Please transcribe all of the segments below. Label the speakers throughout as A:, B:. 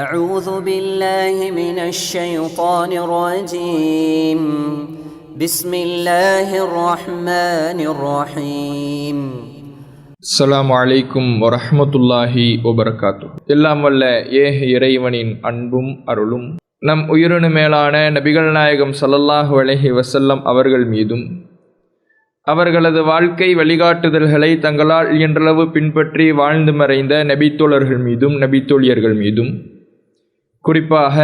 A: أعوذ بالله من الشيطان الرجيم بسم الله الرحمن الرحيم
B: அஸ்ஸலாமு அலைக்கும் வரஹ்மத்துல்லாஹி வபரகாத்து. எல்லாம் வல்ல ஏக இறைவனின் அன்பும் அருளும் நம் உயிரினு மேலான நபிகள் நாயகம் ஸல்லல்லாஹு அலைஹி வஸல்லம் அவர்கள் மீதும் அவர்களது வாழ்க்கை வழிகாட்டுதல்களை தங்களால் இயன்றளவு பின்பற்றி வாழ்ந்து மறைந்த நபித்தோழர்கள் மீதும் நபித்தோழியர்கள் மீதும் குறிப்பாக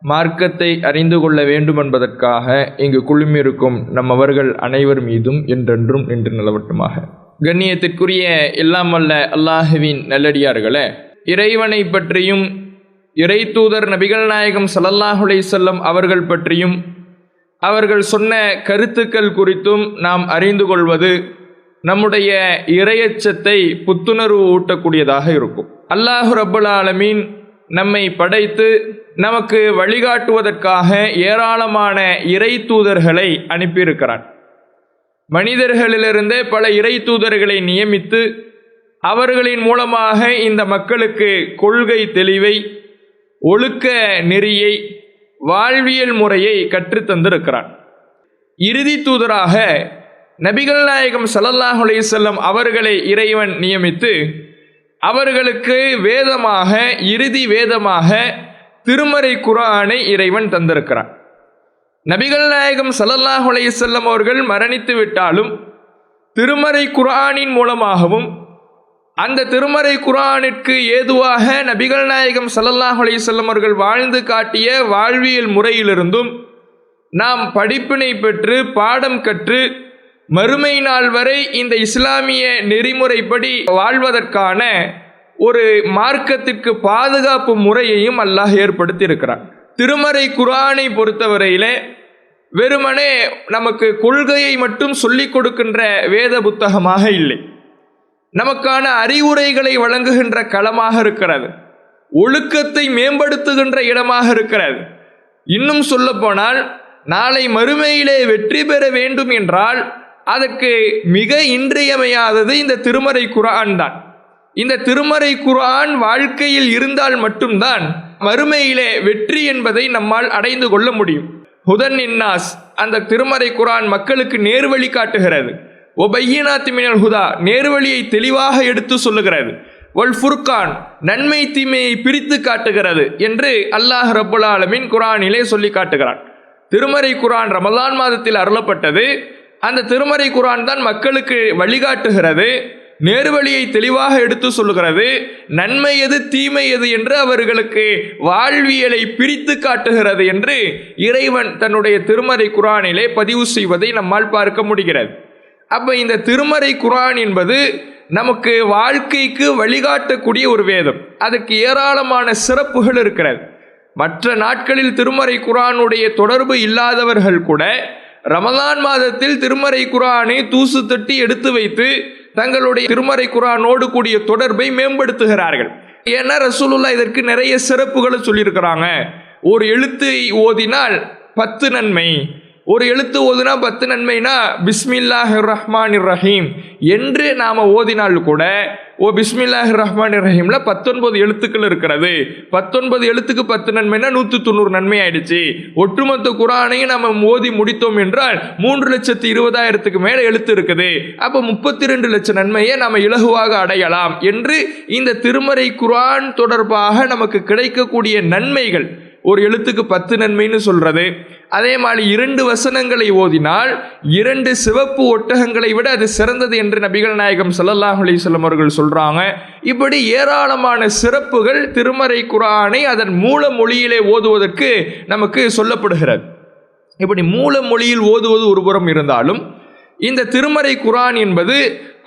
B: மார்க்கத்தை அறிந்து கொள்ள வேண்டும் என்பதற்காக இங்கு குழுமியிருக்கும் நம்மவர்கள் அனைவர் மீதும் என்றென்றும் நின்று நிலவட்டுமாக. கண்ணியத்திற்குரிய எல்லாம் வல்ல அல்லாஹுவின் நல்லடியார்களே, இறைவனை பற்றியும் இறை தூதர் நபிகள் நாயகம் ஸல்லல்லாஹு அலைஹி வஸல்லம் அவர்கள் பற்றியும் அவர்கள் சொன்ன கருத்துக்கள் குறித்தும் நாம் அறிந்து கொள்வது நம்முடைய இறையச்சத்தை புத்துணர்வு ஊட்டக்கூடியதாக இருக்கும். அல்லாஹ் ரப்பல் ஆலமீன் நம்மை படைத்து நமக்கு வழிகாட்டுவதற்காக ஏராளமான இறை தூதர்களை அனுப்பியிருக்கிறான். மனிதர்களிலிருந்தே பல இறை தூதர்களை நியமித்து அவர்களின் மூலமாக இந்த மக்களுக்கு கொள்கை தெளிவை, ஒழுக்க நெறியை, வாழ்வியல் முறையை கற்றுத்தந்திருக்கிறான். இறுதி தூதராக நபிகள் நாயகம் ஸல்லல்லாஹு அலைஹி வஸல்லம் அவர்களை இறைவன் நியமித்து அவர்களுக்கு வேதமாக, இறுதி வேதமாக திருமறை குர்ஆனை இறைவன் தந்திருக்கிறான். நபிகள் நாயகம் ஸல்லல்லாஹு அலைஹி வஸல்லம் அவர்கள் மரணித்து விட்டாலும் திருமறை குர்ஆனின் மூலமாகவும் அந்த திருமறை குர்ஆனிற்கு ஏதுவாக நபிகள் நாயகம் ஸல்லல்லாஹு அலைஹி வஸல்லம் அவர்கள் வாழ்ந்து காட்டிய வாழ்வியல் முறையிலிருந்தும் நாம் படிப்பினை பெற்று பாடம் கற்று மறுமை நாள் வரை இந்த இஸ்லாமிய நெறிமுறைப்படி வாழ்வதற்கான ஒரு மார்க்கத்திற்கு பாதுகாப்பு முறையையும் அல்லாஹ் ஏற்படுத்தி இருக்கிறான். திருமறை குர்ஆனை பொறுத்தவரையிலே வெறுமனே நமக்கு கொள்கையை மட்டும் சொல்லிக் கொடுக்கின்ற வேத புத்தகமாக இல்லை, நமக்கான அறிவுரைகளை வழங்குகின்ற களமாக இருக்கிறது, ஒழுக்கத்தை மேம்படுத்துகின்ற இடமாக இருக்கிறது. இன்னும் சொல்ல போனால் நாளை மறுமையிலே வெற்றி பெற வேண்டும் என்றால் அதற்கு மிக இன்றியமையாதது இந்த திருமறை குர்ஆன் தான். இந்த திருமறை குர்ஆன் வாழ்க்கையில் இருந்தால் மட்டும்தான் மறுமையிலே வெற்றி என்பதை நம்மால் அடைந்து கொள்ள முடியும். ஹுதன் இன்னாஸ், அந்த திருமறை குர்ஆன் மக்களுக்கு நேர்வழி காட்டுகிறது. ஒபையினாத்தி மினல் ஹுதா, நேர்வழியை தெளிவாக எடுத்து சொல்லுகிறது. வல் ஃபுர்கான், நன்மை தீமையை பிரித்து காட்டுகிறது என்று அல்லாஹ் ரப்புல் ஆலமீன் குர்ஆனிலே சொல்லி காட்டுகிறான். திருமறை குர்ஆன் ரமலான் மாதத்தில் அருளப்பட்டது. அந்த திருமறை குர்ஆன் தான் மக்களுக்கு வழிகாட்டுகிறது, நேர்வழியை தெளிவாக எடுத்து சொல்லுகிறது, நன்மை எது தீமை எது என்று அவர்களுக்கு வாழ்வியலை பிரித்து காட்டுகிறது என்று இறைவன் தன்னுடைய திருமறை குர்ஆனிலே பதிவு செய்வதை நம்மால் பார்க்க முடிகிறது. அப்போ இந்த திருமறை குர்ஆன் என்பது நமக்கு வாழ்க்கைக்கு வழிகாட்டக்கூடிய ஒரு வேதம். அதுக்கு ஏராளமான சிறப்புகள் இருக்கிறது. மற்ற நாட்களில் திருமறை குர்ஆனுடைய தொடர்பு இல்லாதவர்கள் கூட ரமலான் மாதத்தில் திருமறை குர்ஆனை தூசு தட்டி எடுத்து வைத்து தங்களுடைய திருமறை குர்ஆனோடு கூடிய தொடர்பை மேம்படுத்துகிறார்கள். ஏன்னா ரசூலுல்லாஹ் இதற்கு நிறைய சிறப்புகளை சொல்லியிருக்கிறாங்க. ஒரு எழுத்தை ஓதினால் 10 நன்மை, ஒரு எழுத்து ஓதினா 10 நன்மைனா பிஸ்மில்லாஹிர் ரஹ்மானிர் ரஹீம் என்று நாம் ஓதினால் கூட பிஸ்மில்லாஹிர் ரஹ்மானிர் ரஹீம்ல 19 எழுத்துக்கள் இருக்கிறது. 19 எழுத்துக்கு 10 நன்மைனா 190 நன்மை ஆயிடுச்சு. ஒட்டுமொத்த குர்ஆனையும் நம்ம ஓதி முடித்தோம் என்றால் 3,20,000க்கு மேல எழுத்து இருக்குது. அப்போ 32 லட்சம் நன்மையை நாம் இலகுவாக அடையலாம் என்று இந்த திருமறை குர்ஆன் தொடர்பாக நமக்கு கிடைக்கக்கூடிய நன்மைகள், ஒரு எழுத்துக்கு 10 நன்மைன்னு சொல்றது. அதே மாதிரி 2 வசனங்களை ஓதினால் 2 சிவப்பு ஒட்டகங்களை விட அது சிறந்தது என்று நபிகள் நாயகம் ஸல்லல்லாஹு அலைஹி வஸல்லம் அவர்கள் சொல்றாங்க. இப்படி ஏராளமான சிறப்புகள் திருமறை குர்ஆனை அதன் மூல மொழியிலே ஓதுவதற்கு நமக்கு சொல்லப்படுகிறது. இப்படி மூல மொழியில் ஓதுவது ஒரு புறம் இருந்தாலும் இந்த திருமறை குர்ஆன் என்பது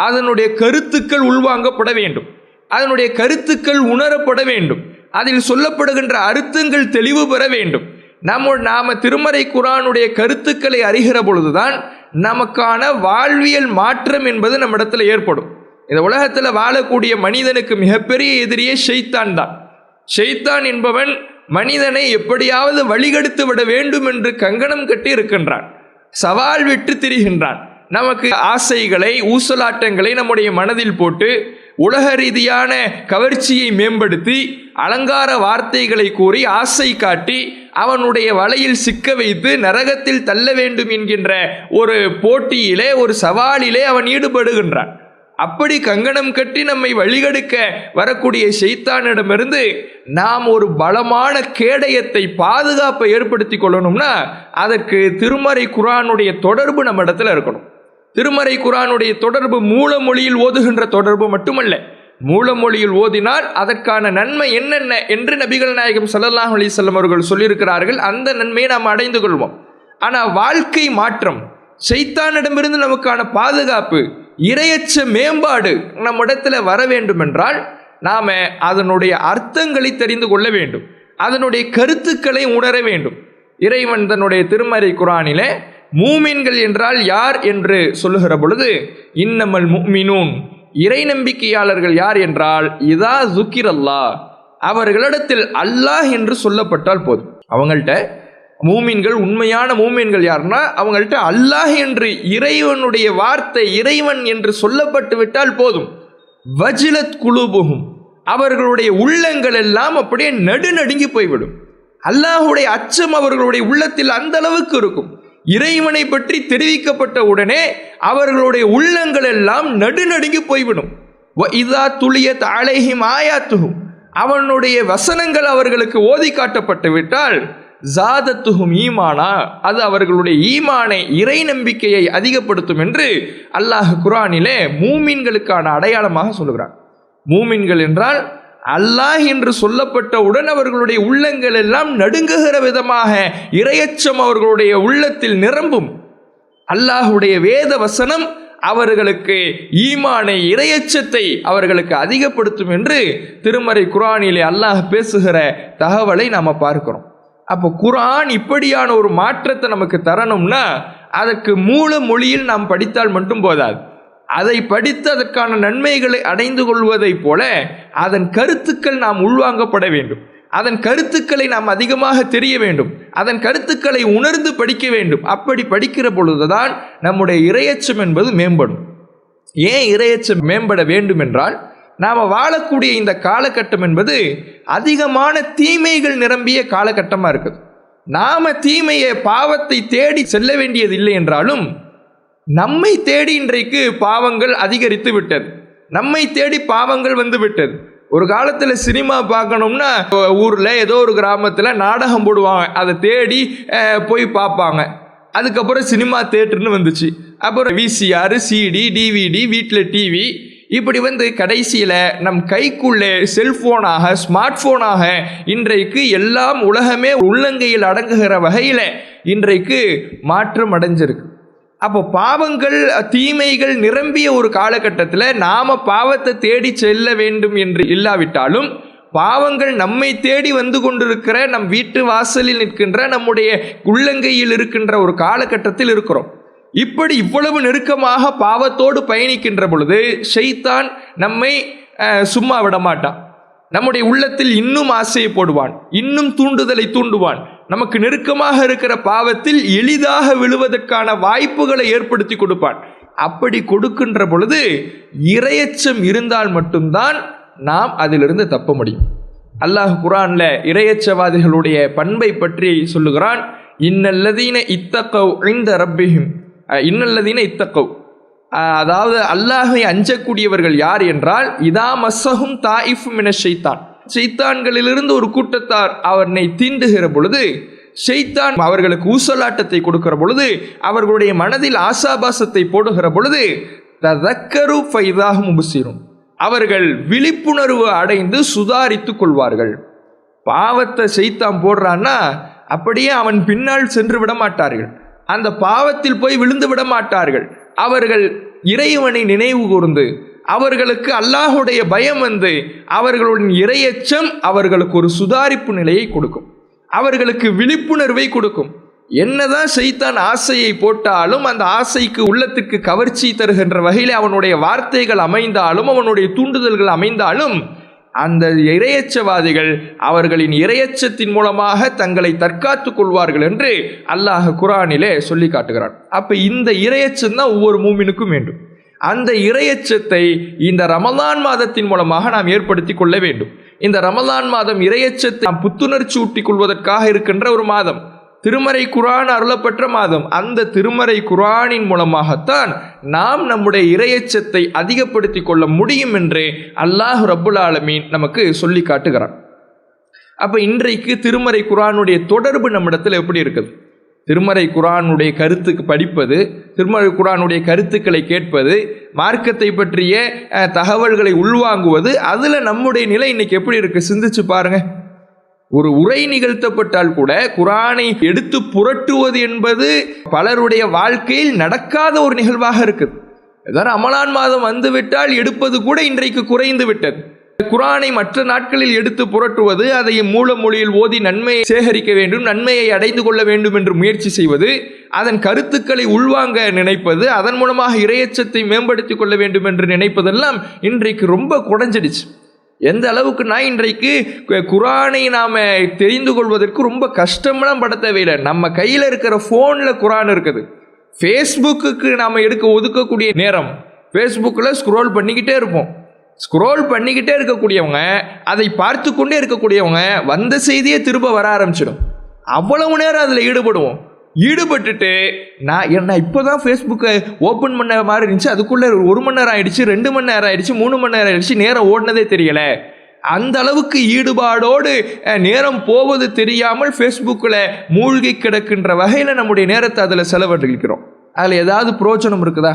B: அதனுடைய கருத்துக்கள் உள்வாங்கப்பட வேண்டும், அதனுடைய கருத்துக்கள் உணரப்பட வேண்டும், அதில் சொல்லப்படுகின்ற அர்த்தங்கள் தெளிவு பெற வேண்டும். நாம திருமறை குர்ஆனுடைய கருத்துக்களை அறிகிற பொழுதுதான் நமக்கான வாழ்வியல் மாற்றம் என்பது நம்மிடத்தில் ஏற்படும். இந்த உலகத்தில் வாழக்கூடிய மனிதனுக்கு மிகப்பெரிய எதிரியே ஷைத்தான் தான். ஷைத்தான் என்பவன் மனிதனை எப்படியாவது வழிகெடுத்து விட வேண்டும் என்று கங்கணம் கட்டி இருக்கின்றான், சவால் விட்டு திரிகின்றான். நமக்கு ஆசைகளை, ஊசலாட்டங்களை நம்முடைய மனதில் போட்டு உலக ரீதியான கவர்ச்சியை மேம்படுத்தி அலங்கார வார்த்தைகளை கூறி ஆசை காட்டி அவனுடைய வலையில் சிக்க வைத்து நரகத்தில் தள்ள வேண்டும் என்கின்ற ஒரு போட்டியிலே, ஒரு சவாலிலே அவன் ஈடுபடுகின்றான். அப்படி கங்கணம் கட்டி நம்மை வழிகெடுக்க வரக்கூடிய ஷைத்தானிடமிருந்து நாம் ஒரு பலமான கேடயத்தை, பாதுகாப்பை ஏற்படுத்தி கொள்ளணும்னா அதற்கு திருமறை குர்ஆனுடைய தொடர்பு நம்ம இடத்துல இருக்கணும். திருமறை குர்ஆனுடைய தொடர்பு மூலமொழியில் ஓதுகின்ற தொடர்பு மட்டுமல்ல, மூலமொழியில் ஓதினால் அதற்கான நன்மை என்னென்ன என்று நபிகள் நாயகம் ஸல்லல்லாஹு அலைஹி வஸல்லம் அவர்கள் சொல்லியிருக்கிறார்கள். அந்த நன்மையை நாம் அடைந்து கொள்வோம். ஆனால் வாழ்க்கை மாற்றம், ஷைத்தானிடமிருந்து நமக்கான பாதுகாப்பு, இரையச்ச மேம்பாடு நம்மிடத்தில் வர வேண்டும் என்றால் நாம் அதனுடைய அர்த்தங்களை தெரிந்து கொள்ள வேண்டும், அதனுடைய கருத்துக்களை உணர வேண்டும். இறைவன் தன்னுடைய திருமறை குர்ஆனிலே மூமின்கள் என்றால் யார் என்று சொல்லுகிற பொழுது, இன்னமல் முஃமினூன், இறை நம்பிக்கையாளர்கள் யார் என்றால் இதா ஸுக்கிரல்லாஹ், அவர்களிடத்தில் அல்லாஹ் என்று சொல்லப்பட்டால் போதும். அவங்கள்ட்ட மூமின்கள், உண்மையான மூமின்கள் யாருன்னா அவங்கள்ட்ட அல்லாஹ் என்று, இறைவனுடைய வார்த்தை, இறைவன் என்று சொல்லப்பட்டு விட்டால் போதும். வஜிலத் குலூபுஹும், அவர்களுடைய உள்ளங்கள் எல்லாம் அப்படியே நடுநடுங்கி போய்விடும். அல்லாஹுடைய அச்சம் அவர்களுடைய உள்ளத்தில் அந்த அளவுக்கு இருக்கும். இறைவனை பற்றி தெரிவிக்கப்பட்ட உடனே அவர்களுடைய உள்ளங்கள் எல்லாம் நடுநடுங்கி போய்விடும். இதா துலியத் அலைஹிம் ஆயாத்துஹு, அவனுடைய வசனங்கள் அவர்களுக்கு ஓதி காட்டப்பட்டு விட்டால் ஜாதத்துஹும் ஈமானா, அது அவர்களுடைய ஈமானை, இறை நம்பிக்கையை அதிகப்படுத்தும் என்று அல்லாஹ் குர்ஆனிலே மூமின்களுக்கான அடையாளமாக சொல்லுகிறான். மூமின்கள் என்றால் அல்லாஹ் என்று சொல்லப்பட்டவுடன் அவர்களுடைய உள்ளங்கள் எல்லாம் நடுங்குகிற விதமாக இரையச்சம் அவர்களுடைய உள்ளத்தில் நிரம்பும். அல்லாஹுடைய வேத வசனம் அவர்களுக்கு ஈமானை, இரையச்சத்தை அவர்களுக்கு அதிகப்படுத்தும் என்று திருமறை குர்ஆனிலே அல்லாஹ் பேசுகிற தகவலை நாம் பார்க்கிறோம். அப்போ குர்ஆன் இப்படியான ஒரு மாற்றத்தை நமக்கு தரணும்னா அதற்கு மூல மொழியில் நாம் படித்தால் மட்டும் போதாது. அதை படித்து அதற்கான நன்மைகளை அடைந்து கொள்வதை போல அதன் கருத்துக்கள் நாம் உள்வாங்கப்பட வேண்டும். அதன் கருத்துக்களை நாம் அதிகமாக தெரிய வேண்டும். அதன் கருத்துக்களை உணர்ந்து படிக்க வேண்டும். அப்படி படிக்கிற பொழுதுதான் நம்முடைய இரையச்சம் என்பது மேம்படும். ஏன் இரையச்சம் மேம்பட வேண்டும் என்றால், நாம் வாழக்கூடிய இந்த காலகட்டம் என்பது அதிகமான தீமைகள் நிரம்பிய காலகட்டமாக இருக்குது. நாம் தீமையை, பாவத்தை தேடி செல்ல வேண்டியது இல்லை என்றாலும் நம்மை தேடி இன்றைக்கு பாவங்கள் அதிகரித்து விட்டது. நம்மை தேடி பாவங்கள் வந்து விட்டது. ஒரு காலத்தில் சினிமா பார்க்கணும்னா ஊரில் ஏதோ ஒரு கிராமத்தில் நாடகம் போடுவாங்க, அதை தேடி போய் பார்ப்பாங்க. அதுக்கப்புறம் சினிமா தேட்டர்னு வந்துச்சு. அப்புறம் விசிஆர், சிடி, டிவிடி, வீட்டில் டிவி, இப்படி வந்து கடைசியில் நம் கைக்குள்ளே செல்ஃபோனாக, ஸ்மார்ட் ஃபோனாக இன்றைக்கு எல்லாம் உலகமே உள்ளங்கையில் அடங்குகிற வகையில் இன்றைக்கு மாற்றம் அடைஞ்சிருக்கு. அப்போ பாவங்கள், தீமைகள் நிரம்பிய ஒரு காலகட்டத்தில் நாம் பாவத்தை தேடி செல்ல வேண்டும் என்று இல்லாவிட்டாலும் பாவங்கள் நம்மை தேடி வந்து கொண்டிருக்கிற, நம் வீட்டு வாசலில் நிற்கின்ற, நம்முடைய உள்ளங்கையில் இருக்கின்ற ஒரு காலகட்டத்தில் இருக்கிறோம். இப்படி இவ்வளவு நெருக்கமாக பாவத்தோடு பயணிக்கின்ற பொழுது ஷைத்தான் நம்மை சும்மா விட மாட்டான். நம்முடைய உள்ளத்தில் இன்னும் ஆசையை போடுவான், இன்னும் தூண்டுதலை தூண்டுவான். நமக்கு நெருக்கமாக இருக்கிற பாவத்தில் எளிதாக விழுவதற்கான வாய்ப்புகளை ஏற்படுத்தி கொடுப்பான். அப்படி கொடுக்கின்ற பொழுது இரையச்சம் இருந்தால் மட்டும்தான் நாம் அதிலிருந்து தப்ப முடியும். அல்லாஹ் குர்ஆன்ல இரையச்சவாதிகளுடைய பண்பை பற்றி சொல்லுகிறான். இன்னல்லதீன இத்தகவ் இன்த ரப்பிஹிம், இன்னல்லதீன இத்தகவ், அதாவது அல்லாஹை அஞ்சக்கூடியவர்கள் யார் என்றால், இதா மஸ்ஸஹும் தாயிஃபு மினஷ் ஷைத்தான், ஷைத்தான்களிலிருந்து ஒரு கூட்டத்தார் அவனை தீண்டுகிற பொழுது, ஷைத்தான் அவர்களுக்கு ஊசலாட்டத்தை கொடுக்கிற பொழுது, அவர்களுடைய மனதில் ஆசாபாசத்தை போடுகிற பொழுது, ததக்கரு ஃபைதாக முபசிரும், அவர்கள் விழிப்புணர்வு அடைந்து சுதாரித்து கொள்வார்கள். பாவத்தை ஷைத்தான் போடுறான்னா அப்படியே அவன் பின்னால் சென்று விட மாட்டார்கள், அந்த பாவத்தில் போய் விழுந்து விட மாட்டார்கள். அவர்கள் இறைவனை நினைவு கூர்ந்து, அவர்களுக்கு அல்லாஹுடைய பயம் வந்து, அவர்களுடைய இரையச்சம் அவர்களுக்கு ஒரு சுதாரிப்பு நிலையை கொடுக்கும், அவர்களுக்கு விழிப்புணர்வை கொடுக்கும். என்னதான் ஷைத்தான் ஆசையை போட்டாலும், அந்த ஆசைக்கு உள்ளத்துக்கு கவர்ச்சி தருகின்ற வகையில் அவனுடைய வார்த்தைகள் அமைந்தாலும், அவனுடைய தூண்டுதல்கள் அமைந்தாலும், அந்த இரையச்சவாதிகள் அவர்களின் இரையச்சத்தின் மூலமாக தங்களை தற்காத்துக் கொள்வார்கள் என்று அல்லாஹ் குர்ஆனிலே சொல்லி காட்டுகிறான். அப்ப இந்த இரையச்சம் தான் ஒவ்வொரு மூமினுக்கும் வேண்டும். அந்த இறையச்சத்தை இந்த ரமலான் மாதத்தின் மூலமாக நாம் ஏற்படுத்தி கொள்ள வேண்டும். இந்த ரமலான் மாதம் இறையச்சத்தை நாம் புத்துணர்ச்சி ஊட்டிக் கொள்வதற்காக இருக்கின்ற ஒரு மாதம். திருமறை குர்ஆன் அருளப்பெற்ற மாதம். அந்த திருமறை குர்ஆனின் மூலமாகத்தான் நாம் நம்முடைய இறையச்சத்தை அதிகப்படுத்திக் கொள்ள முடியும் என்று அல்லாஹ் ரப்புல் ஆலமீன் நமக்கு சொல்லி காட்டுகிறான். அப்போ இன்றைக்கு திருமறை குர்ஆனுடைய தொடர்பு நம்மிடத்தில் எப்படி இருக்குது? திருமறை குர்ஆனுடைய கருத்துக்கு படிப்பது, திருமறை குர்ஆனுடைய கருத்துக்களை கேட்பது, மார்க்கத்தை பற்றிய தகவல்களை உள்வாங்குவது, அதில் நம்முடைய நிலை இன்னைக்கு எப்படி இருக்கு சிந்திச்சு பாருங்க. ஒரு உரை நிகழ்த்தப்பட்டால் கூட குர்ஆனை எடுத்து புரட்டுவது என்பது பலருடைய வாழ்க்கையில் நடக்காத ஒரு நிகழ்வாக இருக்குது. ஏதாவது ரமலான் மாதம் வந்துவிட்டால் எடுப்பது கூட இன்றைக்கு குறைந்து விட்டது. குர்ஆனை மற்ற நாட்களில் எடுத்து புரட்டுவது, அதை மூல மொழியில் ஓதி நன்மையை சேகரிக்க வேண்டும், நன்மையை அடைந்து கொள்ள வேண்டும் என்று முயற்சி செய்வது, அதன் கருத்துக்களை உள்வாங்க நினைப்பது, அதன் மூலமாக இறையச்சத்தை மேம்படுத்திக் கொள்ள வேண்டும் என்று நினைப்பதெல்லாம் இன்றைக்கு ரொம்ப குறைஞ்சிடுச்சு. எந்த அளவுக்குன்னா இன்றைக்கு குர்ஆனை நாம் தெரிந்து கொள்வதற்கு ரொம்ப கஷ்டம்லாம் பட தேவையில்லை. நம்ம கையில் இருக்கிற ஃபோனில் குர்ஆன் இருக்குது. ஃபேஸ்புக்கு நாம் ஒதுக்கக்கூடிய நேரம், ஃபேஸ்புக்கில் ஸ்க்ரோல் பண்ணிக்கிட்டே இருப்போம். ஸ்க்ரோல் பண்ணிக்கிட்டே இருக்கக்கூடியவங்க, அதை பார்த்து கொண்டே இருக்கக்கூடியவங்க வந்த செய்தியே திரும்ப வர ஆரம்பிச்சிடும். அவ்வளவு நேரம் அதில் ஈடுபட்டுட்டு நான் இப்போ தான் ஃபேஸ்புக்கை ஓப்பன் பண்ண மாதிரி இருந்துச்சு, அதுக்குள்ளே 1 மணி நேரம் ஆகிடுச்சு, 2 மணி நேரம் ஆகிடுச்சு, 3 மணி நேரம் ஆகிடுச்சு, நேரம் ஓடினதே தெரியலை. அந்த அளவுக்கு ஈடுபாடோடு நேரம் போவது தெரியாமல் ஃபேஸ்புக்கில் மூழ்கி கிடக்கின்ற வகையில் நம்முடைய நேரத்தை அதில் செலவழிக்கிறோம். அதில் ஏதாவது பிரோஜனம் இருக்குதா?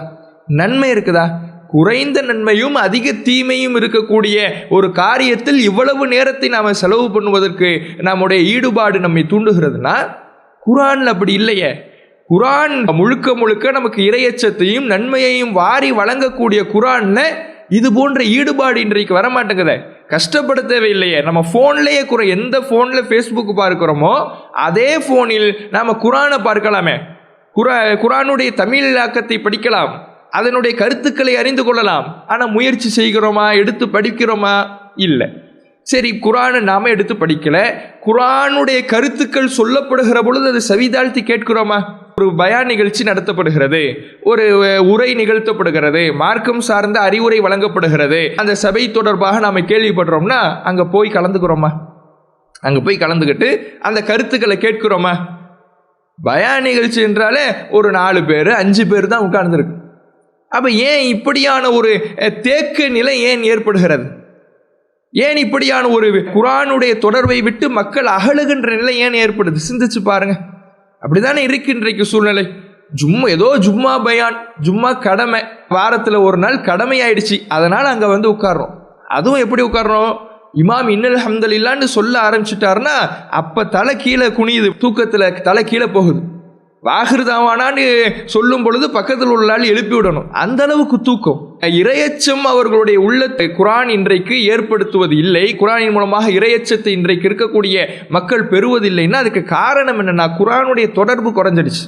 B: நன்மை இருக்குதா? குறைந்த நன்மையும் அதிக தீமையும் இருக்கக்கூடிய ஒரு காரியத்தில் இவ்வளவு நேரத்தை நாம் செலவு பண்ணுவதற்கு நம்முடைய ஈடுபாடு நம்மை தூண்டுகிறதுனா, குர்ஆன் அப்படி இல்லையே. குர்ஆன் முழுக்க நமக்கு இறையச்சத்தையும் நன்மையையும் வாரி வழங்கக்கூடிய குர்ஆன்ல இது போன்ற ஈடுபாடு இன்றைக்கு வரமாட்டேங்குதே. கஷ்டப்பட தேவையில்லையே. நம்ம ஃபோன்லேயே எந்த ஃபோனில் ஃபேஸ்புக் பார்க்கிறோமோ அதே ஃபோனில் நாம் குர்ஆனை பார்க்கலாமே. குர்ஆனுடைய தமிழாக்கத்தை படிக்கலாம், அதனுடைய கருத்துக்களை அறிந்து கொள்ளலாம். ஆனால் முயற்சி செய்கிறோமா? எடுத்து படிக்கிறோமா? இல்லை. சரி, குர்ஆனை நாம எடுத்து படிக்கல, குர்ஆனுடைய கருத்துக்கள் சொல்லப்படுகிற பொழுது அதை செவிதாழ்த்தி கேட்கிறோமா? ஒரு பயான் நிகழ்ச்சி நடத்தப்படுகிறது, ஒரு உரை நிகழ்த்தப்படுகிறது, மார்க்கம் சார்ந்த அறிவுரை வழங்கப்படுகிறது, அந்த சபை தொடர்பாக நாம் கேள்விப்படுறோம்னா அங்கே போய் கலந்துக்கிறோமா? அங்கே போய் கலந்துக்கிட்டு அந்த கருத்துக்களை கேட்கிறோமா? பயான் நிகழ்ச்சி என்றாலே ஒரு 4 பேர் 5 பேர் தான் உட்கார்ந்துருக்கு. அப்போ ஏன் இப்படியான ஒரு தேக்க நிலை ஏன் ஏற்படுகிறது? ஏன் இப்படியான ஒரு குர்ஆனுடைய தொடர்பை விட்டு மக்கள் அகலுகின்ற நிலை ஏன் ஏற்படுது? சிந்திச்சு பாருங்க. அப்படிதானே இருக்கு இன்றைக்கு சூழ்நிலை. ஜும்மா பயான், ஜும்மா கடமை, வாரத்தில் ஒரு நாள் கடமை ஆயிடுச்சு, அதனால் அங்கே உட்கார்றோம். அதுவும் எப்படி உட்கார்றோம்? இமாம் இன்னல் ஹம்துலில்லாஹ்னு சொல்ல ஆரம்பிச்சுட்டாருன்னா அப்போ தலை கீழே குனியுது, தூக்கத்தில் தலை கீழே போகுது. வாகிருதாவானான்னு சொல்லும் பொழுது பக்கத்தில் உள்ள ஆள் எழுப்பி விடணும். அந்த அளவுக்கு தூக்கம். இறையச்சம் அவர்களுடைய உள்ளத்தை குர்ஆன் இன்றைக்கு ஏற்படுத்துவது இல்லை. குர்ஆனின் மூலமாக இறையச்சத்தை இன்றைக்கு இருக்கக்கூடிய மக்கள் பெறுவதில்லைன்னா அதுக்கு காரணம் என்னன்னா, குர்ஆனுடைய தொடர்பு குறைஞ்சிடுச்சு.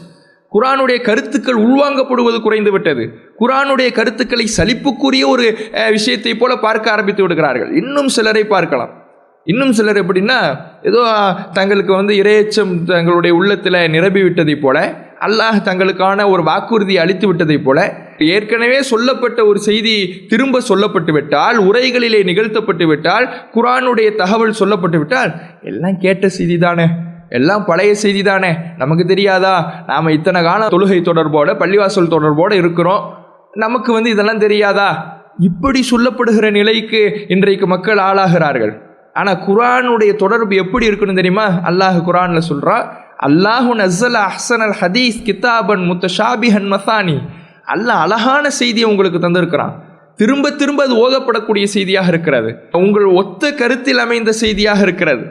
B: குர்ஆனுடைய கருத்துக்கள் உள்வாங்கப்படுவது குறைந்து விட்டது. குர்ஆனுடைய கருத்துக்களை சலிப்புக்குரிய ஒரு விஷயத்தை போல பார்க்க ஆரம்பித்து விடுகிறார்கள். இன்னும் சிலரை பார்க்கலாம். இன்னும் சிலர் எப்படின்னா, ஏதோ தங்களுக்கு இறையச்சம் தங்களுடைய உள்ளத்தில் நிரம்பி விட்டதை போல, அல்லாஹ் தங்களுக்கான ஒரு வாக்குறுதி அளித்து விட்டதை போல, ஏற்கனவே சொல்லப்பட்ட ஒரு செய்தி திரும்ப சொல்லப்பட்டு விட்டால், உரைகளிலே நிகழ்த்தப்பட்டு விட்டால், குர்ஆனுடைய தகவல் சொல்லப்பட்டு விட்டால், எல்லாம் கேட்ட செய்தி தானே, எல்லாம் பழைய செய்தி தானே, நமக்கு தெரியாதா? நாம் இத்தனை காலம் தொழுகை தொடர்போட பள்ளிவாசல் தொடர்போட இருக்கிறோம், நமக்கு இதெல்லாம் தெரியாதா? இப்படி சொல்லப்படுகிற நிலைக்கு இன்றைக்கு மக்கள் ஆளாகிறார்கள். ஆனால் குர்ஆனுடைய தொடர்பு எப்படி இருக்குன்னு தெரியுமா? அல்லாஹ் குர்ஆன்ல சொல்றான், அல்லாஹு நஸ்ஸல அஹ்ஸனல் ஹதீஸ் கிதாபன் முத்தஷாபிஹன் மசானி. அல்லாஹ் அழகான செய்தியை உங்களுக்கு தந்திருக்கிறான். திரும்ப திரும்ப அது ஓதப்படக்கூடிய செய்தியாக இருக்கிறது. உங்கள் ஒத்த கருத்தில் அமைந்த செய்தியாக இருக்கிறது.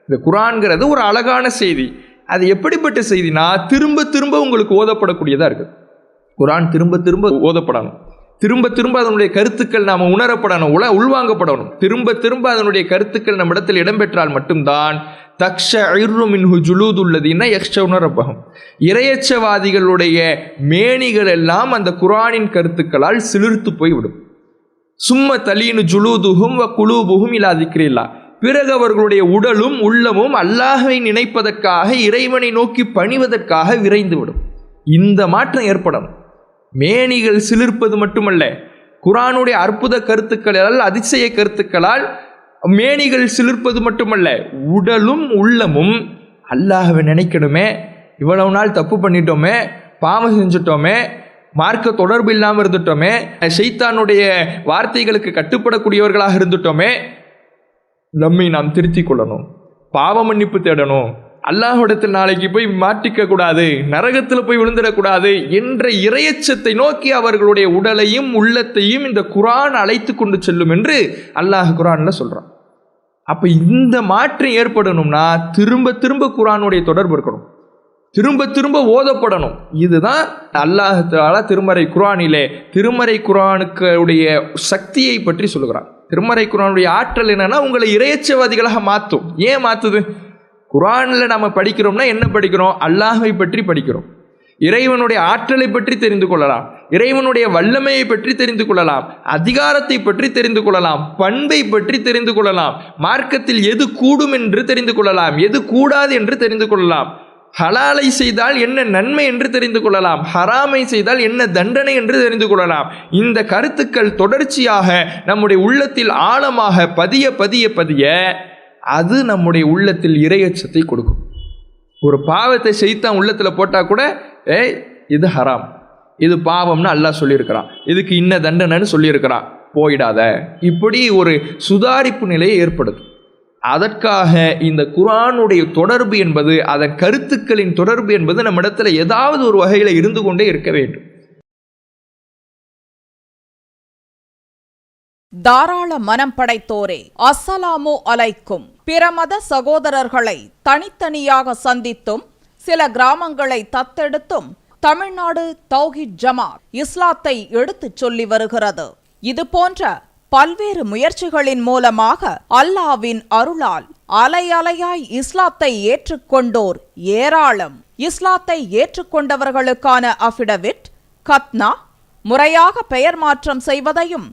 B: இந்த குர்ஆன்கிறது ஒரு அழகான செய்தி. அது எப்படிப்பட்ட செய்தினா, திரும்ப திரும்ப உங்களுக்கு ஓதப்படக்கூடியதாக இருக்குது. குர்ஆன் திரும்ப திரும்ப ஓதப்படணும், திரும்ப திரும்ப அதனுடைய கருத்துக்கள் நாம் உணரப்படணும், உள்வாங்கப்படணும். திரும்ப திரும்ப அதனுடைய கருத்துக்கள் நம்மிடத்தில் இடம்பெற்றால் மட்டும்தான் தக்ஷஇரு மின்ஹு ஜுலூதுல்லதீன யக்ஷௌன ரப்பஹும், இறையச்சவாதிகளுடைய மேனிகள் எல்லாம் அந்த குர்ஆனின் கருத்துக்களால் சிலிர்த்து போய்விடும். சும்ம தலீனு ஜுலூதுஹும் வ குலூபுஹும் இலா திக்ரில்லாஹ், பிறகு அவர்களுடைய உடலும் உள்ளமும் அல்லாஹ்வை நினைப்பதற்காக, இறைவனை நோக்கி பணிவதற்காக விரைந்துவிடும். இந்த மாற்றம் ஏற்படும். மேனிகள் சிலிர்ப்பது மட்டுமல்ல, குர்ஆனுடைய அற்புத கருத்துக்களால், அதிசய கருத்துக்களால் மேனிகள் சிலிர்ப்பது மட்டுமல்ல, உடலும் உள்ளமும் அல்லாஹ்வை நினைக்கணுமே, இவ்வளவு நாள் தப்பு பண்ணிட்டோமே, பாவம் செஞ்சுட்டோமே, மார்க்க தொடர்பு இல்லாமல் இருந்துட்டோமே, ஷைத்தானுடைய வார்த்தைகளுக்கு கட்டுப்படக்கூடியவர்களாக இருந்துட்டோமே, நம்மை நாம் திருத்திக் கொள்ளணும், பாவ மன்னிப்பு தேடணும், அல்லாஹ்விடத்தில் நாளைக்கு போய் மாட்டிக்க கூடாது, நரகத்தில் போய் விழுந்துடக்கூடாது என்ற இறையச்சத்தை நோக்கி அவர்களுடைய உடலையும் உள்ளத்தையும் இந்த குர்ஆன் அழைத்து கொண்டு செல்லும் என்று அல்லாஹ் குர்ஆன்ல சொல்றான். அப்ப இந்த மாற்றம் ஏற்படணும்னா திரும்ப திரும்ப குர்ஆனுடைய தொடர்பு இருக்கணும், திரும்ப திரும்ப ஓதப்படணும். இதுதான் அல்லாஹ் தஆலா திருமறை குர்ஆனிலே திருமறை குர்ஆனுடைய சக்தியை பற்றி சொல்லுகிறான். திருமறை குர்ஆனுடைய ஆற்றல் என்னன்னா உங்களை இறையச்சவாதிகளாக மாற்றும். ஏன் மாற்றுது? குர்ஆனில் நம்ம படிக்கிறோம்னா என்ன படிக்கிறோம்? அல்லாஹை பற்றி படிக்கிறோம், இறைவனுடைய ஆற்றலை பற்றி தெரிந்து கொள்ளலாம், இறைவனுடைய வல்லமையை பற்றி தெரிந்து கொள்ளலாம், அதிகாரத்தை பற்றி தெரிந்து கொள்ளலாம், பண்பை பற்றி தெரிந்து கொள்ளலாம், மார்க்கத்தில் எது கூடும் என்று தெரிந்து கொள்ளலாம், எது கூடாது என்று தெரிந்து கொள்ளலாம், ஹலாலை செய்தால் என்ன நன்மை என்று தெரிந்து கொள்ளலாம், ஹராமை செய்தால் என்ன தண்டனை என்று தெரிந்து கொள்ளலாம். இந்த கருத்துக்கள் தொடர்ச்சியாக நம்முடைய உள்ளத்தில் ஆழமாக பதிய பதிய பதிய அது நம்முடைய உள்ளத்தில் இறையச்சத்தை கொடுக்கும். ஒரு பாவத்தை ஷைத்தான் உள்ளத்தில் போட்டால் கூட இது ஹராம், இது பாவம்னு அல்லாஹ் சொல்லியிருக்கிறான், இதுக்கு இன்ன தண்டனைன்னு சொல்லியிருக்கிறான், போயிடாத, இப்படி ஒரு சுதாரிப்பு நிலையை ஏற்படுது. அதற்காக இந்த குர்ஆனுடைய தொடர்பு என்பது, அதன் கருத்துக்களின் தொடர்பு என்பது நம்மிடத்தில் ஏதாவது ஒரு வகையில் இருந்து கொண்டே இருக்க வேண்டும்.
C: தாராள மனம் படைத்தோரே, அஸ்ஸலாமு அலைக்கும். பிற மத சகோதரர்களை தனித்தனியாக சந்தித்தும் சில கிராமங்களை தத்தெடுத்தும் தமிழ்நாடு தௌஹீத் ஜமாத் இஸ்லாத்தை எடுத்துச் சொல்லி வருகிறது. இது போன்ற பல்வேறு முயற்சிகளின் மூலமாக அல்லாஹ்வின் அருளால் அலை அலையாய் இஸ்லாத்தை ஏற்றுக்கொண்டோர் ஏராளம். இஸ்லாத்தை ஏற்றுக்கொண்டவர்களுக்கான அஃபிடவிட், கத்னா முறையாக பெயர் மாற்றம் செய்வதையும்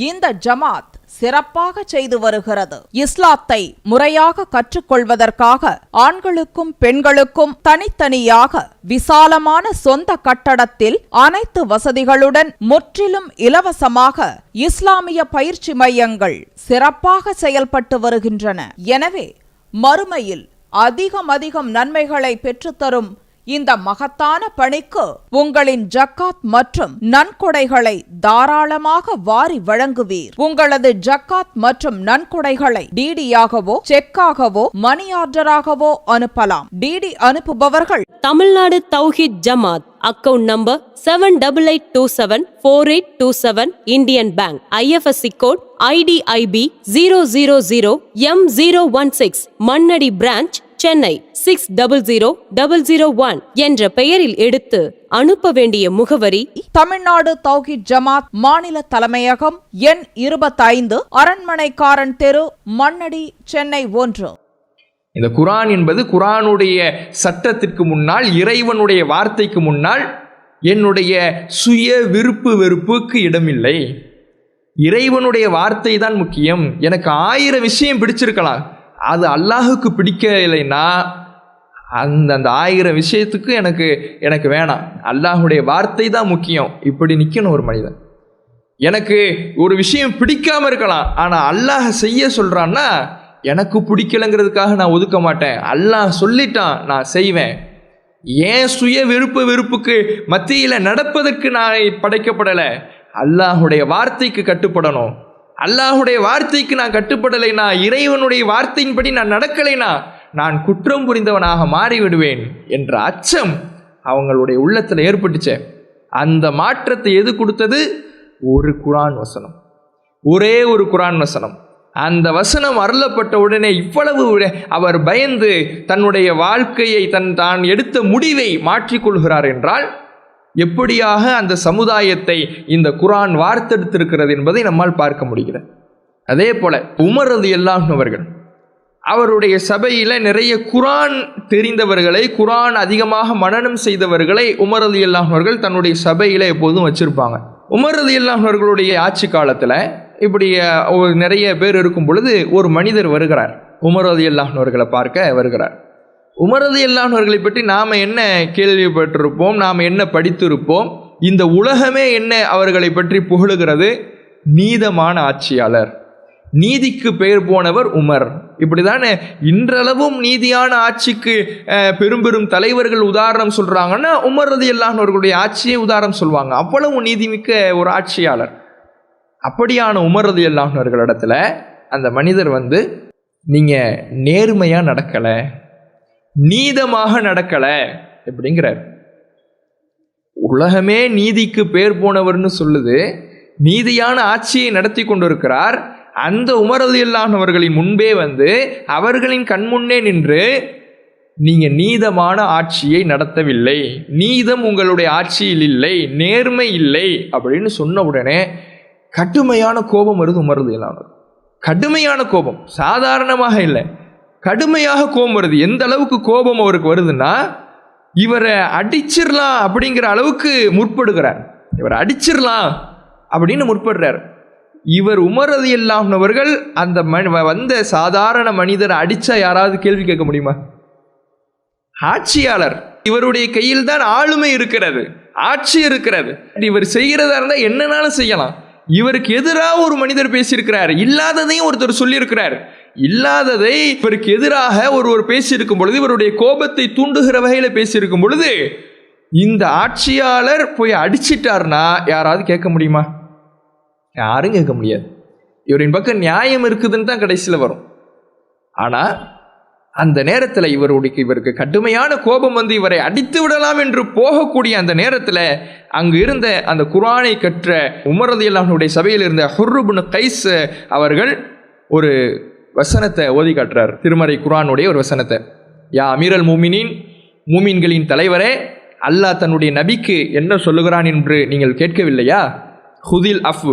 C: இந்த ஜமாத் சிறப்பாக செய்து வருகிறது. இஸ்லாத்தை முறையாக கற்றுக்கொள்வதற்காக ஆண்களுக்கும் பெண்களுக்கும் தனித்தனியாக விசாலமான சொந்த கட்டடத்தில் அனைத்து வசதிகளுடன் முற்றிலும் இலவசமாக இஸ்லாமிய பயிற்சி மையங்கள் சிறப்பாக செயல்பட்டு வருகின்றன. எனவே மறுமையில் அதிகம் நன்மைகளை பெற்றுத்தரும் இந்த மகத்தான பணிக்கு உங்களின் ஜக்காத் மற்றும் நன்கொடைகளை தாராளமாக வாரி வழங்குவீர். உங்களது ஜக்காத் மற்றும் நன்கொடைகளை டிடியாகவோ செக்காகவோ மணி ஆர்டராகவோ அனுப்பலாம். டிடி அனுப்புபவர்கள்
D: Tamil Nadu Thowheed Jamath, account number 78274827 Indian bank, IFSC code IDIB 000M016, Mannady branch, Chennai 600001 என்ற பெயரில் எடுத்து அனுப்ப வேண்டிய முகவரி:
C: தமிழ்நாடு தௌஹீத் ஜமாத் மாநில தலைமையகம், எண் 25, அரண்மனைக்காரன் தெரு, மண்ணடி, சென்னை 1.
B: இந்த குர்ஆன் என்பது குர்ஆனுடைய சட்டத்திற்கு முன்னால், இறைவனுடைய வார்த்தைக்கு முன்னால் என்னுடைய சுய விருப்பு வெறுப்புக்கு இடமில்லை. இறைவனுடைய வார்த்தை தான் முக்கியம். எனக்கு 1000 விஷயம் பிடிச்சிருக்கலாம், அது அல்லாஹுக்கு பிடிக்கலைன்னா அந்த 1000 விஷயத்துக்கு எனக்கு வேணாம், அல்லாஹுடைய வார்த்தை தான் முக்கியம். இப்படி நிற்கணும் ஒரு மனிதன். எனக்கு ஒரு விஷயம் பிடிக்காம இருக்கலாம், ஆனால் அல்லாஹ் செய்ய சொல்றான்னா எனக்கு பிடிக்கலைங்கிறதுக்காக நான் ஒதுக்க மாட்டேன். அல்லாஹ் சொல்லிட்டான், நான் செய்வேன். ஏன் சுய வெறுப்புக்கு மத்தியில் நடப்பதற்கு நான் படைக்கப்படலை. அல்லாஹுடைய வார்த்தைக்கு கட்டுப்படணும். அல்லாஹுடைய வார்த்தைக்கு நான் கட்டுப்படலைனா, இறைவனுடைய வார்த்தையின்படி நான் நடக்கலைனா நான் குற்றம் புரிந்தவனாக மாறிவிடுவேன் என்ற அச்சம் அவங்களுடைய உள்ளத்தில் ஏற்பட்டுச்சே. அந்த மாற்றத்தை எது கொடுத்தது? ஒரு குர்ஆன் வசனம், ஒரே ஒரு குர்ஆன் வசனம். அந்த வசனம் அருளப்பட்ட உடனே இவ்வளவு அவர் பயந்து தன்னுடைய வாழ்க்கையை தான் எடுத்த முடிவை மாற்றிக்கொள்கிறார் என்றால் எப்படியாக அந்த சமுதாயத்தை இந்த குர்ஆன் வார்த்தெடுத்திருக்கிறது என்பதை நம்மால் பார்க்க முடிகிறது. அதே போல உமர் ரலியல்லாஹு அன்ஹு அவர்கள், அவருடைய சபையில் நிறைய குர்ஆன் தெரிந்தவர்களை, குர்ஆன் அதிகமாக மனனம் செய்தவர்களை உமர் ரலியல்லாஹு அன்ஹு அவர்கள் தன்னுடைய சபையில் எப்போதும் வச்சிருப்பாங்க. உமர் ரலியல்லாஹு அன்ஹு அவர்களுடைய ஆட்சி காலத்தில் இப்படி நிறைய பேர் இருக்கும் பொழுது ஒரு மனிதர் வருகிறார், உமர் ரலியல்லாஹு அன்ஹு அவர்களை பார்க்க வருகிறார். உமர் ரலியல்லாஹு அன்ஹு அவர்களை பற்றி நாம் என்ன கேள்விப்பட்டிருப்போம், நாம் என்ன படித்திருப்போம், இந்த உலகமே என்ன அவர்களை பற்றி புகழுகிறது? நீதமான ஆட்சியாளர், நீதிக்கு பெயர் போனவர் உமர். இப்படிதானே இன்றளவும் நீதியான ஆட்சிக்கு பெரும் பெரும் தலைவர்கள் உதாரணம் சொல்றாங்கன்னா உமர் ரலியல்லாஹு அவர்களுடைய ஆட்சியை உதாரணம் சொல்லுவாங்க. அவ்வளவு நீதிமிக்க ஒரு ஆட்சியாளர். அப்படியான உமர் ரலியல்லாஹு அவர்களிடத்துல அந்த மனிதர் நீங்க நேர்மையா நடக்கல, நீதமாக நடக்கல அப்படிங்கிறார். உலகமே நீதிக்கு பேர் போனவர்னு சொல்லுது, நீதியான ஆட்சியை நடத்தி கொண்டிருக்கிறார். அந்த உமர் ரலியல்லாஹு அவர்களின் முன்பே அவர்களின் கண்முன்னே நின்று நீங்க நீதமான ஆட்சியை நடத்தவில்லை, நீதம் உங்களுடைய ஆட்சியில் இல்லை, நேர்மை இல்லை அப்படின்னு சொன்ன உடனே கடுமையான கோபம் வருது உமர் ரலியல்லாஹு. கடுமையான கோபம், சாதாரணமாக இல்லை, கடுமையாக கோபம் வருது. எந்த அளவுக்கு கோபம் அவருக்கு வருதுன்னா, இவரை அடிச்சிடலாம் அப்படிங்கிற அளவுக்கு முற்படுகிறார். இவரை அடிச்சிடலாம் அப்படின்னு முற்படுறார். இவர் உமர் ரலியல்லாஹு அவர்கள் அந்த சாதாரண மனிதரை அடிச்சா யாராவது கேள்வி கேட்க முடியுமா? ஆட்சியாளர், இவருடைய கையில் தான் ஆளுமை இருக்கிறது, ஆட்சி இருக்கிறது. இவர் செய்கிறதா இருந்தால் என்னன்னாலும் செய்யலாம். இவருக்கு எதிராக ஒரு மனிதர் பேசியிருக்கிறார், இல்லாததையும் ஒருத்தர் சொல்லியிருக்கிறார். இல்லாததை இவருக்கு எதிராக ஒருவர் பேசியிருக்கும் பொழுது, இவருடைய கோபத்தை தூண்டுகிற வகையில் பேசியிருக்கும் பொழுது, இந்த ஆட்சியாளர் போய் அடிச்சிட்டார்னா யாராவது கேட்க முடியுமா? யாரும் கேட்க முடியாது. இவரின் பக்கம் நியாயம் இருக்குதுன்னு தான் கடைசியில் வரும். ஆனால் அந்த நேரத்தில் இவருக்கு கடுமையான கோபம் இவரை அடித்து விடலாம் என்று போகக்கூடிய அந்த நேரத்தில் அங்கு இருந்த அந்த குர்ஆனை கற்ற உமர் ரலியல்லாஹு அன்ஹுடைய சபையில் இருந்த ஹுர்ர் இப்னு கைஸ் அவர்கள் ஒரு வசனத்தை ஓதி காட்டுறார். திருமறை குர்ஆனுடைய ஒரு வசனத்தை. யா அமீரல் மூமினீன், மூமின்களின் தலைவரே, அல்லாஹ் தன்னுடைய நபிக்கு என்ன சொல்லுகிறான் என்று நீங்கள் கேட்கவில்லையா? ஹுதில் அஃப்,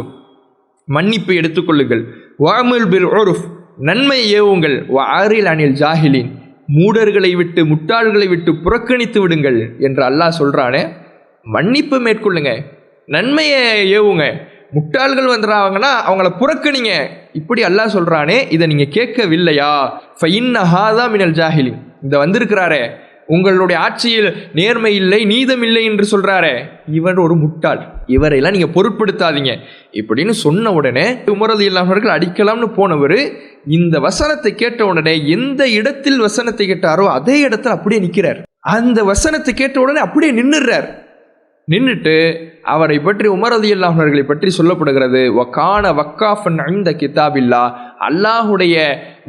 B: மன்னிப்பு எடுத்துக்கொள்ளுங்கள். வஅமுல் பில் உர்ஃப், நன்மை ஏவுங்கள். வஅரில் அனில் ஜாஹிலின், மூடர்களை விட்டு முட்டாள்களை விட்டு புறக்கணித்து விடுங்கள் என்று அல்லாஹ் சொல்றானே. மன்னிப்பு மேற்கொள்ளுங்க, நன்மையை ஏவுங்க, முட்டாள்கள் வந்துடுறாங்கன்னா அவங்கள புறக்கணிங்க, இப்படி அல்லாஹ் சொல்றானே. இதை நீங்க கேட்கவில்லையா? ஃபஇன்ன ஹாதா மினல் ஜாஹிலின், இந்த வந்திருக்கிறாரே உங்களுடைய ஆட்சியில் நேர்மை இல்லை, நீதம் இல்லை என்று சொல்றாரே, இவர் ஒரு முட்டாள், இவரையெல்லாம் நீங்க பொருட்படுத்தாதீங்க இப்படின்னு சொன்ன உடனே உமர் ரலியல்லாஹு அவர்கள் அடிக்கலாம்னு போனவர் இந்த வசனத்தை கேட்ட உடனே எந்த இடத்தில் வசனத்தை கேட்டாரோ அதே இடத்துல அப்படியே நிற்கிறார். அந்த வசனத்தை கேட்ட உடனே அப்படியே நின்றுறார். நின்றுட்டு அவரை பற்றி உமர் ரலியல்லாஹு அவர்களை பற்றி சொல்லப்படுகிறது, வகான வக்காஃபன் இன்த கிதாபில்லாஹ், அல்லாஹுடைய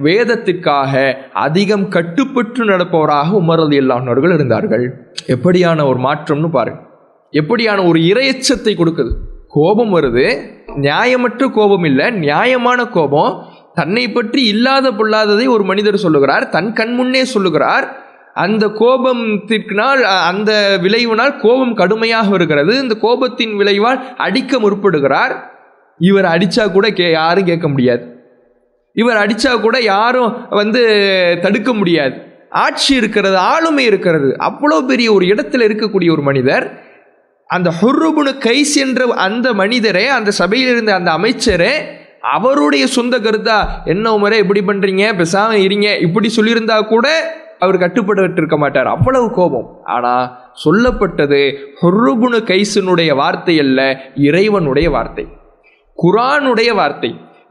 B: வேதத்துக்காக அதிகம் கட்டுப்பட்டு நடப்பவராக உமர் ரலியல்லாஹு அவர்கள் இருந்தார்கள். எப்படியான ஒரு மாற்றம்னு பாருங்க, எப்படியான ஒரு இரையச்சத்தை கொடுக்குது. கோபம் வருது, நியாயமற்ற கோபம் இல்லை, நியாயமான கோபம். தன்னை பற்றி இல்லாத பொல்லாததை ஒரு மனிதர் சொல்லுகிறார், தன் கண்முன்னே சொல்லுகிறார். அந்த கோபத்தினால், அந்த விளைவினால் கோபம் கடுமையாக வருகிறது. இந்த கோபத்தின் விளைவால் அடிக்க முற்படுகிறார். இவர் அடித்தா கூட யாரும் கேட்க முடியாது, இவர் அடித்தா கூட யாரும் தடுக்க முடியாது. ஆட்சி இருக்கிறது, ஆளுமை இருக்கிறது. அவ்வளோ பெரிய ஒரு இடத்துல இருக்கக்கூடிய ஒரு மனிதர், அந்த ஹுர்ர் இப்னு கைஸ் என்ற அந்த மனிதரே, அந்த சபையில் இருந்த அந்த அமைச்சரே, அவருடைய சொந்த கருத்தா என்ன உமரே இப்படி பண்ணுறீங்க, பேசாமல் இருங்க இப்படி சொல்லியிருந்தா கூட அவர் கட்டுப்பட்டு இருக்க மாட்டார். அவ்வளவு கோபம். ஆனால் சொல்லப்பட்டது ஹுர்ர் இப்னு கைஸினுடைய வார்த்தை அல்ல, இறைவனுடைய வார்த்தை, குர்ஆனுடைய வார்த்தை.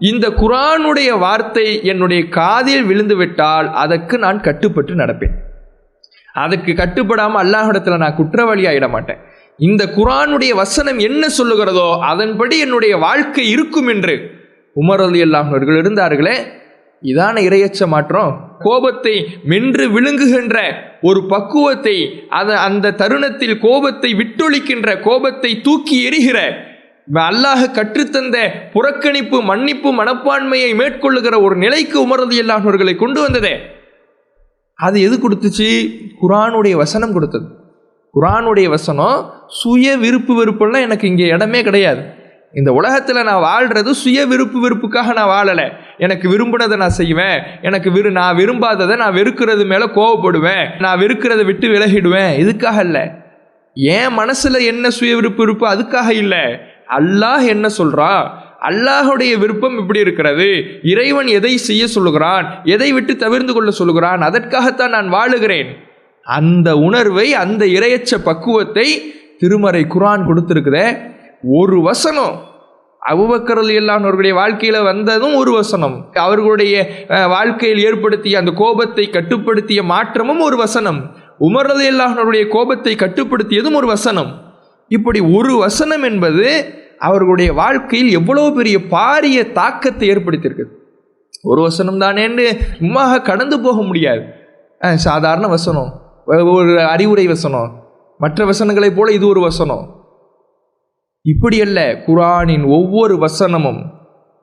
B: இந்த குர்ஆனுடைய வார்த்தை என்னுடைய காதில் விழுந்து விட்டால் அதற்கு நான் கட்டுப்பட்டு நடப்பேன். அதற்கு கட்டுப்படாமல் அல்லாஹ்விடத்தில் நான் குற்றவாளி ஆகிட மாட்டேன். இந்த குர்ஆனுடைய வசனம் என்ன சொல்லுகிறதோ அதன்படி என்னுடைய வாழ்க்கை இருக்கும் என்று உமர் ரலியல்லாஹு அவர்கள் இருந்தார்களே. இதான இரையச்ச மாற்றம். கோபத்தை மென்று விழுங்குகின்ற ஒரு பக்குவத்தை, அந்த தருணத்தில் கோபத்தை விட்டொழிக்கின்ற, கோபத்தை தூக்கி எறிகிற, அல்லாஹ் கற்றுத்தந்த புறக்கணிப்பு, மன்னிப்பு மனப்பான்மையை மேற்கொள்ளுகிற ஒரு நிலைக்கு உமர் ரலியல்லாஹு அவர்களை கொண்டு வந்ததே. அது எது கொடுத்துச்சு? குர்ஆனுடைய வசனம் கொடுத்தது. குர்ஆனுடைய வசனம். சுய விருப்பு வெறுப்பெல்லாம் எனக்கு இங்கே இடமே கிடையாது. இந்த உலகத்தில் நான் வாழ்கிறது சுய விருப்பு வெறுப்புக்காக நான் வாழலை. எனக்கு விரும்பினதை நான் செய்வேன், நான் விரும்பாததை நான் வெறுக்கிறது மேலே கோவப்படுவேன், நான் வெறுக்கிறத விட்டு விலகிடுவேன். இதுக்காக இல்லை. என் மனசில் என்ன சுய விருப்பு இருப்போ அதுக்காக இல்லை. அல்லாஹ் என்ன சொல்கிறான், அல்லாஹுடைய விருப்பம் இப்படி இருக்கிறது, இறைவன் எதை செய்ய சொல்லுகிறான், எதை விட்டு தவிர்த்து கொள்ள சொல்லுகிறான், அதற்காகத்தான் நான் வாழுகிறேன். அந்த உணர்வை, அந்த இரையச்ச பக்குவத்தை திருமறை குர்ஆன் கொடுத்துருக்குதே, ஒரு வசனம் அபூபக்கர் ரலியல்லாஹு அவர்களுடைய வாழ்க்கையில் வந்ததும் ஒரு வசனம், அவர்களுடைய வாழ்க்கையில் ஏற்படுத்திய அந்த கோபத்தை கட்டுப்படுத்திய மாற்றமும் ஒரு வசனம், உமர் ரலியல்லாஹு அவர்களுடைய கோபத்தை கட்டுப்படுத்தியதும் ஒரு வசனம். இப்படி ஒரு வசனம் என்பது அவர்களுடைய வாழ்க்கையில் எவ்வளவு பெரிய பாரிய தாக்கத்தை ஏற்படுத்தியிருக்குது. ஒரு வசனம் தானேன்னு சும்மாக கடந்து போக முடியாது. சாதாரண வசனம், ஒரு அறிவுரை வசனம், மற்ற வசனங்களைப் போல இது ஒரு வசனம். இப்படி அல்ல, குர்ஆனின் ஒவ்வொரு வசனமும்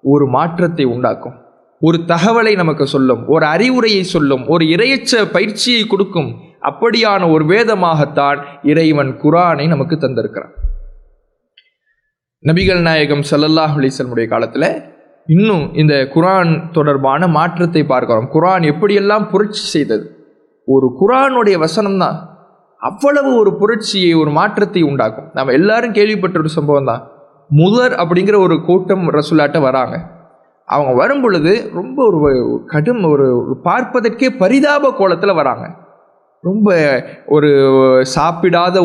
B: ஒரு மாற்றத்தை உண்டாக்கும், ஒரு தகவலை நமக்கு சொல்லும், ஒரு அறிவுரையை சொல்லும், ஒரு இறையச்ச பயிற்சியை கொடுக்கும். அப்படியான ஒரு வேதமாகத்தான் இறைவன் குர்ஆனை நமக்கு தந்திருக்கிறான். நபிகள் நாயகம் ஸல்லல்லாஹு அலைஹி வஸல்லம் காலத்தில் இன்னும் இந்த குர்ஆன் தொடர்பான மாற்றத்தை பார்க்கிறோம். குர்ஆன் எப்படியெல்லாம் புரட்சி செய்தது. ஒரு குர்ஆனுடைய வசனம் தான் அவ்வளவு ஒரு புரட்சியை, ஒரு மாற்றத்தை உண்டாக்கும். நம்ம எல்லாரும் கேள்விப்பட்ட ஒரு சம்பவம் தான். முதர் அப்படிங்கிற ஒரு கூட்டம் ரசூலாட்ட வராங்க. அவங்க வரும் பொழுது ரொம்ப ஒரு கடும், ஒரு பார்ப்பதற்கே பரிதாப கோலத்தில் வராங்க. ரொம்ப ஒரு சாப்பிடாத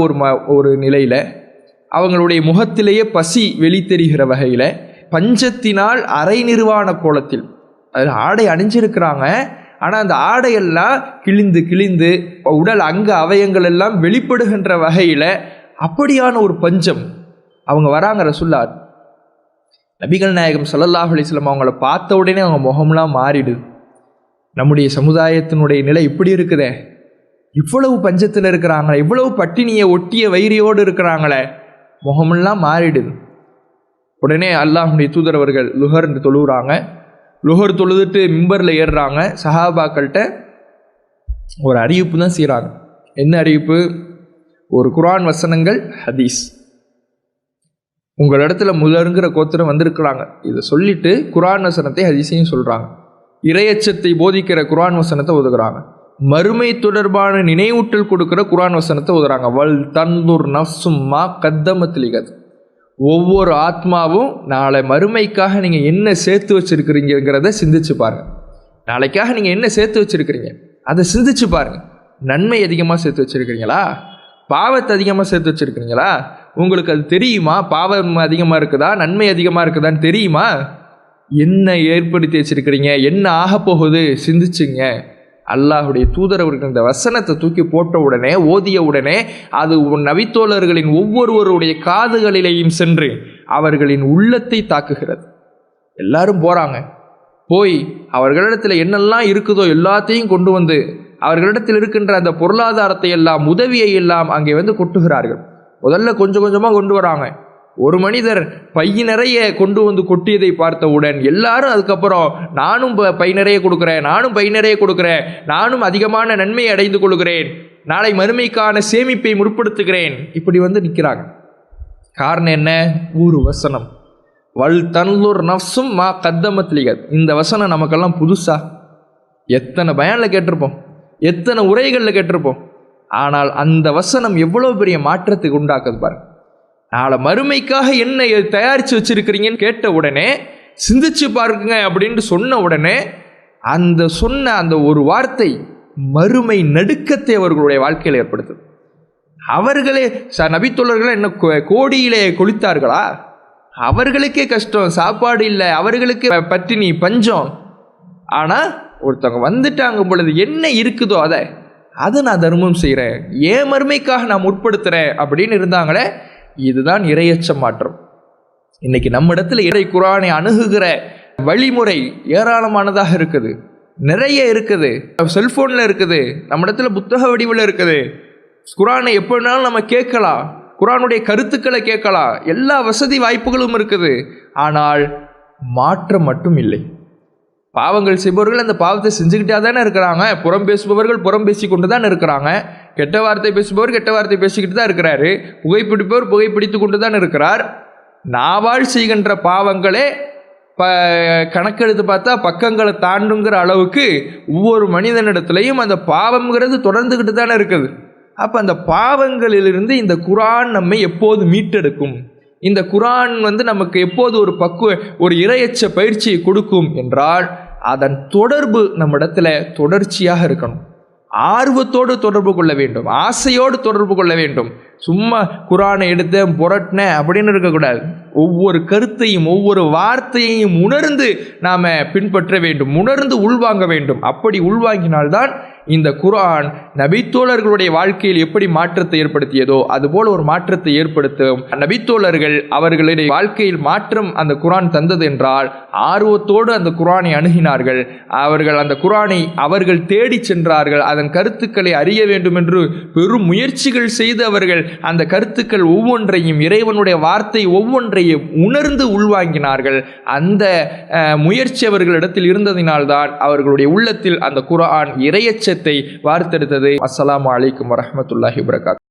B: ஒரு நிலையில், அவங்களுடைய முகத்திலேயே பசி வெளித்தெரிகிற வகையில், பஞ்சத்தினால் அரை நிர்வாண கோலத்தில், அதில் ஆடை அணிஞ்சிருக்கிறாங்க. ஆனால் அந்த ஆடையெல்லாம் கிழிந்து கிழிந்து உடல் அங்க அவயங்கள் எல்லாம் வெளிப்படுகின்ற வகையில் அப்படியான ஒரு பஞ்சம். அவங்க வராங்க ரசூலுல்லாஹ். நபிகள் நாயகம் ஸல்லல்லாஹு அலைஹி வஸல்லம் அவங்கள பார்த்த உடனே அவங்க முகம்லாம் மாறிடுது. நம்முடைய சமுதாயத்தினுடைய நிலை இப்படி இருக்குதே, இவ்வளவு பஞ்சத்தில் இருக்கிறாங்களே, இவ்வளவு பட்டினியை ஒட்டிய வைரியோடு இருக்கிறாங்களே, முகமெல்லாம் மாறிடுது. உடனே அல்லாஹ்வுடைய தூதர் அவர்கள் லுஹர் தொழுகிறாங்க. லுஹர் தொழுதுட்டு மிம்பரில் ஏறுறாங்க. சஹாபாக்கள்கிட்ட ஒரு அறிவிப்பு தான் செய்கிறாங்க. என்ன அறிவிப்பு? ஒரு குர்ஆன் வசனங்கள், ஹதீஸ். உங்களிடத்துல முதலுங்கிற கோத்திரம் வந்திருக்கிறாங்க. இதை சொல்லிட்டு குர்ஆன் வசனத்தை ஹதீஸையும் சொல்கிறாங்க. இறையச்சத்தை போதிக்கிற குர்ஆன் வசனத்தை ஒதுக்குறாங்க. மறுமை தொடர்பான நினைவூட்டல் கொடுக்குற குர்ஆன் வசனத்தை ஒதுக்குறாங்க. வல் தன்துர் நஃப்சும் மா கத்தமத் லிகத். ஒவ்வொரு ஆத்மாவும் நாளை மறுமைக்காக நீங்கள் என்ன சேர்த்து வச்சுருக்கிறீங்கிறத சிந்திச்சு பாருங்கள். நாளைக்காக நீங்கள் என்ன சேர்த்து வச்சுருக்கிறீங்க அதை சிந்திச்சு பாருங்கள். நன்மை அதிகமாக சேர்த்து வச்சுருக்கிறீங்களா, பாவத்தை அதிகமாக சேர்த்து வச்சுருக்கிறீங்களா? உங்களுக்கு அது தெரியுமா? பாவம் அதிகமாக இருக்குதா, நன்மை அதிகமாக இருக்குதான்னு தெரியுமா? என்ன ஏற்படுத்தி வச்சுருக்கிறீங்க, என்ன ஆக போகுது சிந்திச்சுங்க. அல்லாஹுடைய தூதர் அவர்கள் இந்த வசனத்தை தூக்கி போட்ட உடனே, ஓதிய உடனே அது நபித்தோழர்களின் ஒவ்வொருவருடைய காதுகளிலேயும் சென்று அவர்களின் உள்ளத்தை தாக்குகிறது. எல்லாரும் போகிறாங்க. போய் அவர்களிடத்தில் என்னெல்லாம் இருக்குதோ எல்லாத்தையும் கொண்டு வந்து அவர்களிடத்தில் இருக்கின்ற அந்த பொருளாதாரத்தை எல்லாம், உதவியை எல்லாம் அங்கே வந்து கொட்டுகிறார்கள். முதல்ல கொஞ்சம் கொஞ்சமாக கொண்டு வராங்க. ஒரு மனிதர் பை நிறைய கொண்டு வந்து கொட்டியதை பார்த்தவுடன் எல்லாரும் அதுக்கப்புறம் நானும் பை நிறைய கொடுக்குறேன், நானும் பை நிறைய கொடுக்குறேன், நானும் அதிகமான நன்மையை அடைந்து கொள்கிறேன், நாளை மறுமைக்கான சேமிப்பை முற்படுத்துகிறேன், இப்படி வந்து நிற்கிறாங்க. காரணம் என்ன? ஒரு வசனம், வல் தன்லுர் நஃப்சும் மா கத்தமத் லிகத். இந்த வசனம் நமக்கெல்லாம் புதுசா எத்தனை பயானில் கேட்டிருப்போம், எத்தனை உரைகளில் கேட்டிருப்போம். ஆனால் அந்த வசனம் எவ்வளோ பெரிய மாற்றத்துக்கு உண்டாக்குது பாருங்க. நாளை மறுமைக்காக என்ன தயாரித்து வச்சிருக்கிறீங்கன்னு கேட்ட உடனே சிந்திச்சு பாருங்க அப்படின்னு சொன்ன உடனே அந்த சொன்ன அந்த ஒரு வார்த்தை மறுமை நடுக்கத்தை அவர்களுடைய வாழ்க்கையில் ஏற்படுத்துது. அவர்களே நபித்தோழர்களே என்ன கோடியிலே கொளித்தார்களா? அவர்களுக்கே கஷ்டம், சாப்பாடு இல்லை, அவர்களுக்கு பட்டினி பஞ்சம். ஆனால் ஒருத்தவங்க வந்துட்டாங்க பொழுது என்ன இருக்குதோ அதை நான் தர்மம் செய்கிறேன், ஏன் மறுமைக்காக நான் முற்படுத்துகிறேன் அப்படின்னு இருந்தாங்களே. இதுதான் இறையச்ச மாற்றம். இன்னைக்கு நம்ம இடத்துல இறை குர்ஆனை அணுகுகிற வழிமுறை ஏராளமானதாக இருக்குது, நிறைய இருக்குது. செல்போனில் இருக்குது, நம்ம இடத்துல புத்தக வடிவில் இருக்குது. குர்ஆனை எப்படினாலும் நம்ம கேட்கலாம், குர்ஆனுடைய கருத்துக்களை கேட்கலாம், எல்லா வசதி வாய்ப்புகளும் இருக்குது. ஆனால் மாற்றம் மட்டும் இல்லை. பாவங்கள் செய்பவர்கள் அந்த பாவத்தை செஞ்சுக்கிட்டே தானே இருக்கிறாங்க. புறம் பேசுபவர்கள் புறம் பேசி கொண்டு தான் இருக்கிறாங்க. கெட்ட வார்த்தை பேசுபவர் கெட்ட வார்த்தை பேசிக்கிட்டு தான் இருக்கிறாரு. புகைப்பிடிப்பவர் புகைப்பிடித்து கொண்டு தான் இருக்கிறார். நாவால் செய்கின்ற பாவங்களே கணக்கெடுத்து பார்த்தா பக்கங்களை தாண்டுங்கிற அளவுக்கு ஒவ்வொரு மனிதனிடத்துலையும் அந்த பாவம்ங்கிறது தொடர்ந்துக்கிட்டு தானே இருக்குது. அப்போ அந்த பாவங்களிலிருந்து இந்த குர்ஆன் நம்மை எப்போது மீட்டெடுக்கும், இந்த குர்ஆன் நமக்கு எப்போது ஒரு இறையச்ச பயிற்சியை கொடுக்கும் என்றால் அதன் தொடர்பு நம்ம இடத்துல தொடர்ச்சியாக இருக்கணும். ஆர்வத்தோடு தொடர்பு கொள்ள வேண்டும், ஆசையோடு தொடர்பு கொள்ள வேண்டும். சும்மா குர்ஆனை எடுத்தேன் புரட்டினேன் அப்படின்னு இருக்கக்கூடாது. ஒவ்வொரு கருத்தையும் ஒவ்வொரு வார்த்தையையும் உணர்ந்து நாம் பின்பற்ற வேண்டும், உணர்ந்து உள்வாங்க வேண்டும். அப்படி உள்வாங்கினால்தான் இந்த குர்ஆன் நபித்தோழர்களுடைய வாழ்க்கையில் எப்படி மாற்றத்தை ஏற்படுத்தியதோ அதுபோல் ஒரு மாற்றத்தை ஏற்படுத்தும். நபித்தோழர்கள் அவர்களுடைய வாழ்க்கையில் மாற்றம் அந்த குர்ஆன் தந்தது என்றால் ஆர்வத்தோடு அந்த குர்ஆனை அணுகினார்கள். அவர்கள் அந்த குர்ஆனை அவர்கள் தேடி சென்றார்கள். அதன் கருத்துக்களை அறிய வேண்டும் என்று பெரும் முயற்சிகள் செய்து அவர்கள் அந்த கருத்துக்கள் ஒவ்வொன்றையும், இறைவனுடைய வார்த்தை ஒவ்வொன்றையும் உணர்ந்து உள்வாங்கினார்கள். அந்த முயற்சி அவர்களிடத்தில் இருந்ததினால்தான் அவர்களுடைய உள்ளத்தில் அந்த குர்ஆன் இறையச்சத்தை வார்த்தெடுத்தது. அஸ்ஸலாமு அலைக்கும் வரஹ்மத்துல்லாஹி வபரகாத்துஹு.